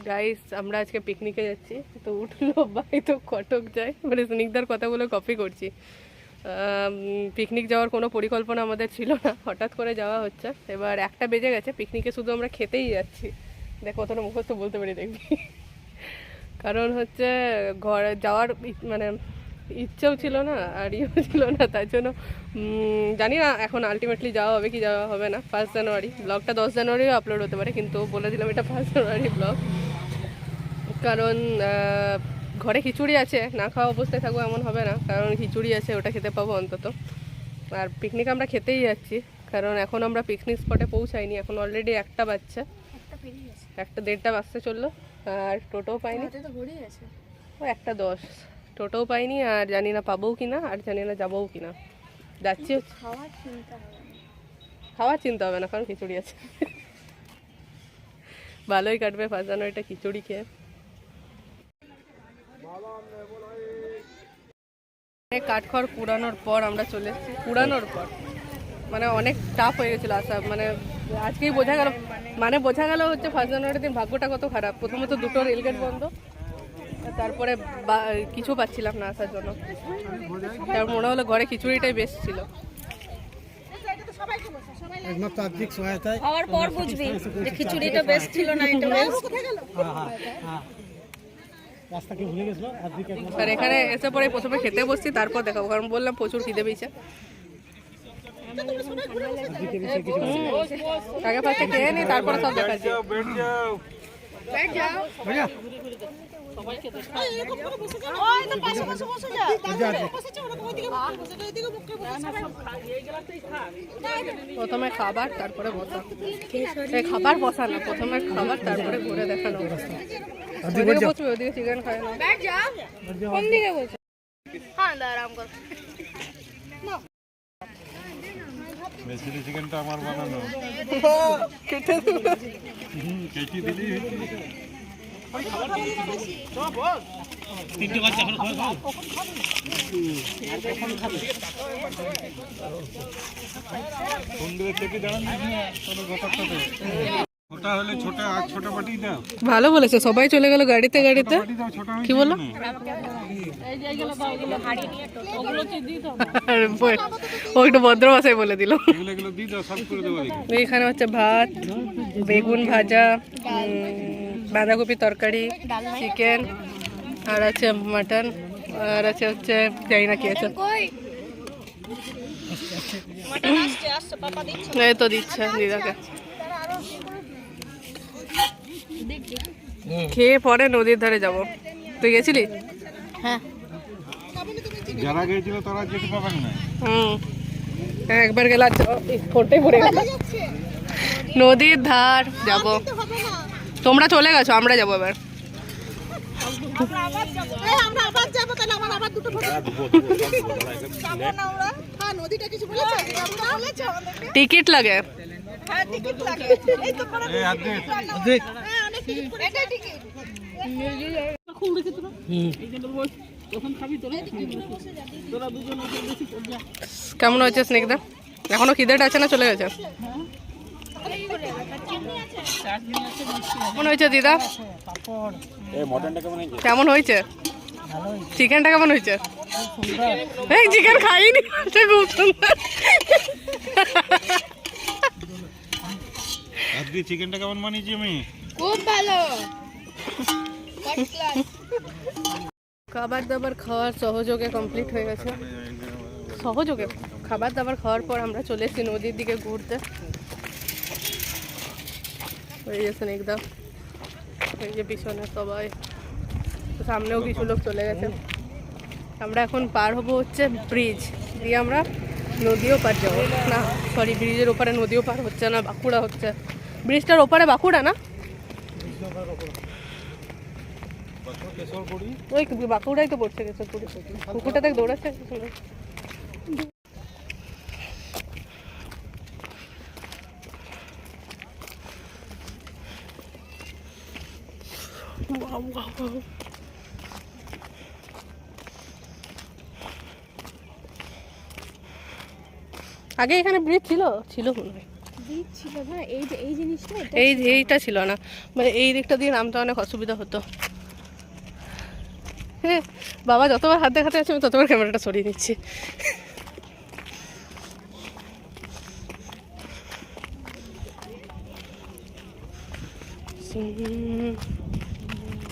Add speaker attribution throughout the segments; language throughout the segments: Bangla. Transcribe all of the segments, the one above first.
Speaker 1: গাইস আমরা আজকে পিকনিকে যাচ্ছি, তো উঠলো ভাই তো কটক যায়, মানে স্নিগ্ধার কথাগুলো কপি করছি। পিকনিক যাওয়ার কোনো পরিকল্পনা আমাদের ছিল না, হঠাৎ করে যাওয়া হচ্ছে। এবার 1টা বেজে গেছে, পিকনিকে শুধু আমরা খেতেই যাচ্ছি। দেখ কতটা মুখস্থ বলতে পারি দেখবি। কারণ হচ্ছে ঘরে যাওয়ার মানে ইচ্ছেও ছিল না আর ইয়েও ছিল না, তার জন্য জানি না এখন আলটিমেটলি যাওয়া হবে কি যাওয়া হবে না। 1 জানুয়ারি ব্লগটা 10 জানুয়ারিও আপলোড হতে পারে, কিন্তু বলে দিলাম এটা 1 জানুয়ারি ব্লগ। কারণ ঘরে খিচুড়ি আছে, না খাওয়া অবস্থায় থাকবো এমন হবে না, কারণ খিচুড়ি আছে, ওটা খেতে পাবো অন্তত। আর পিকনিক আমরা খেতেই যাচ্ছি, কারণ এখন আমরা পিকনিক স্পটে পৌঁছাইনি, এখন অলরেডি 1টা বাজছে, 1:30 বাজতে চললো। আর টোটোও পাইনি, ও 1:10, টোটোও পাইনি, আর জানি না পাবোও কিনা, আর জানি না যাবোও কিনা। যাচ্ছি, খাওয়ার চিন্তা হবে না কারণ খিচুড়ি আছে। ভালোই কাটবে 1 জানুয়ারিটা খিচুড়ি খেয়ে। কাঠখড় কুড়ানোর পর আমরা চলে এসেছি, কুড়ানোর পর মানে অনেক টাফ হয়ে গেছিলো আসা, মানে আজকেই বোঝা গেল, মানে বোঝা গেল হচ্ছে 1 জানুয়ারির দিন ভাগ্যটা কত খারাপ। প্রথমত 2টো রেলগেট বন্ধ, তারপরে কিছু পাচ্ছিলাম না আসার জন্য। তার মনে হলো ঘরে খিচুড়িটাই বেস্ট ছিল।
Speaker 2: খাওয়ার পর বুঝবি যে খিচুড়িটা বেস্ট ছিল না, এটা বেস্ট।
Speaker 1: আর এখানে এসে পরে প্রথমে খেতে বসছি, তারপর দেখাবো, কারণ বললাম প্রচুর খিদে পেয়েছে। আগে ফার্স্টে খেয়ে নি, তারপরে সব দেখাচ্ছি। প্রথমে খাবার তারপরে বসা, খাবার বসা না, প্রথমে খাবার তারপরে ঘুরে দেখানো। ওদিকে চিকেন খায় না, কোন দিকে বলছে? হ্যাঁ আরাম কর।
Speaker 3: মেসিলি চিকেনটা আমার বানানো,
Speaker 1: কেটে
Speaker 3: কেটে দিলেই হয়েছে।
Speaker 1: ভালো বলেছে, সবাই চলে গেল গাড়িতে গাড়িতে। কি বললো? ও একটু ভদ্র ভাষায় বলে দিল। এখানে হচ্ছে ভাত, বেগুন ভাজা, বাঁধাকপি তরকারি, চিকেন, আর আছে মাটন, আর আছে হচ্ছে জানি না কি আছে, এই তো দিচ্ছে দিদাকে। খেয়ে পরে নদীর ধারে যাব। তুই গেছিলি?
Speaker 2: হ্যাঁ,
Speaker 3: যারা গিয়েছিল তারা যেতে পাবেন না।
Speaker 1: একবার গেলে ফোটাই পড়ে গেল। নদীর ধার যাব, তোমরা চলে গেছো, আমরা যাবো এবার। টিকিট লাগে, কেমন হয়েছে স্নিগ্ধা? এখনো খিদেটা আছে না চলে গেছে? কেমন হয়েছে দিদা? কেমন হয়েছে? চিকেনটা কেমন হয়েছে? এই চিকেন খাইনি, খুব সুন্দর।
Speaker 3: আজকে চিকেনটা কেমন বানিয়েছি আমি?
Speaker 2: খুব ভালো।
Speaker 1: খাবার দাবার খাওয়ার সহযোগে কমপ্লিট হয়ে গেছে। সহযোগে খাবার দাবার খাওয়ার পর আমরা চলে এসেছি নদীর দিকে ঘুরতে। হয়ে গেছেন একদম, এই যে পিছনে সবাই, সামনেও কিছু লোক চলে গেছে। আমরা এখন পার হবো হচ্ছে ব্রিজ দিয়ে, আমরা নদীও পার যাবো না, সরি ব্রিজের ওপারে নদীও পার হচ্ছে না, বাঁকুড়া হচ্ছে। ব্রিজটার ওপারে বাঁকুড়া না, ওই বাঁকুড়াই তো পড়ছে কেশরপুরি। কুকুরটা দেখ দৌড়াচ্ছে। আগে এখানে ব্রিজ ছিল, ছিল মনে হয়।
Speaker 2: ছিল না এই জিনিসটা
Speaker 1: এইটা ছিল না, মানে এই দিকটা দিয়ে নামতে অনেক অসুবিধা হতো। হ্যাঁ, বাবা যতবার হাত দেখাতে আছে আমি ততবার ক্যামেরাটা সরিয়ে নিচ্ছি।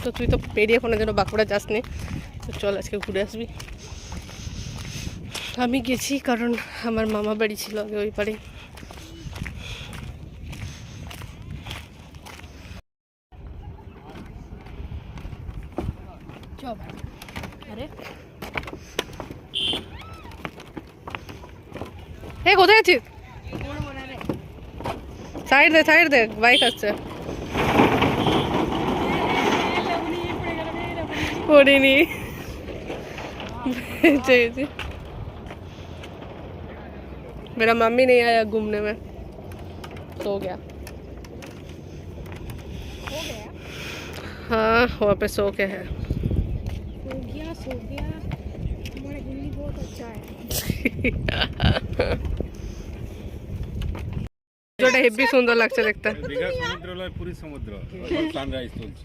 Speaker 1: তো তুই তো পেরিয়ে কোনো যেন বাঁকুড়া যাসনি, তো চল আজকে ঘুরে আসবি। আমি গেছি কারণ আমার মামা বাড়ি ছিল আগে ওই পারে। এই কোথায় আছিস? সাইড দে বাইক আসছে। পড়িনি, मेरा मम्मी नहीं आया घूमने में, सो गया। हाँ वहाँ पे सो के है।
Speaker 2: सो गया तुम्हारा हिंदी बहुत अच्छा है।
Speaker 1: যেটা হেভি সুন্দর লাগছে দেখতে,
Speaker 3: দীঘা সমুদ্র লয় পুরী সমুদ্র, সানরাইজ চলছে।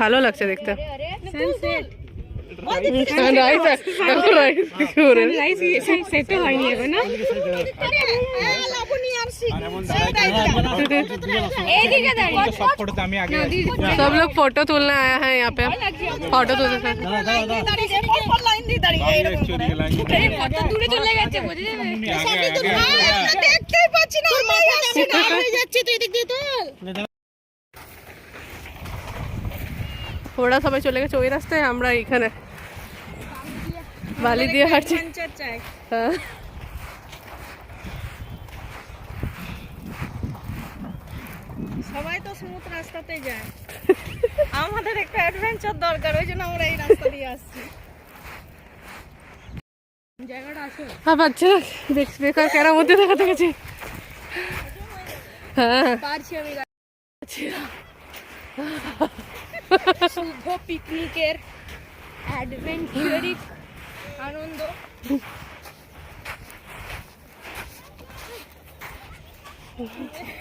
Speaker 1: ভালো লাগছে দেখতে।
Speaker 2: সানসেট
Speaker 1: सब लोग फोटो तुलने आया है यहाँ पे, फोटो तुलते थे। ওরা সবাই চলে গেছে ওই রাস্তায়, আমরা এখানে বালি দিয়ে হাঁটছি। হ্যাঁ
Speaker 2: সবাই তো স্মুথ রাস্তাতে যায়, আমাদের একটা অ্যাডভেঞ্চার দরকার, ওই জন্য আমরা এই রাস্তা দিয়ে আসছি। জায়গাটা আসো
Speaker 1: হ্যাঁ বাচ্চারা বেকার ক্যারা মধ্যে দেখাতে গেছি। হ্যাঁ
Speaker 2: পারছি আমি। শুভ পিকনিকের অ্যাডভেঞ্চারিক আনন্দ।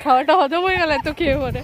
Speaker 1: খাওয়াটা হজম হয়ে গেল এত খেয়ে পরে।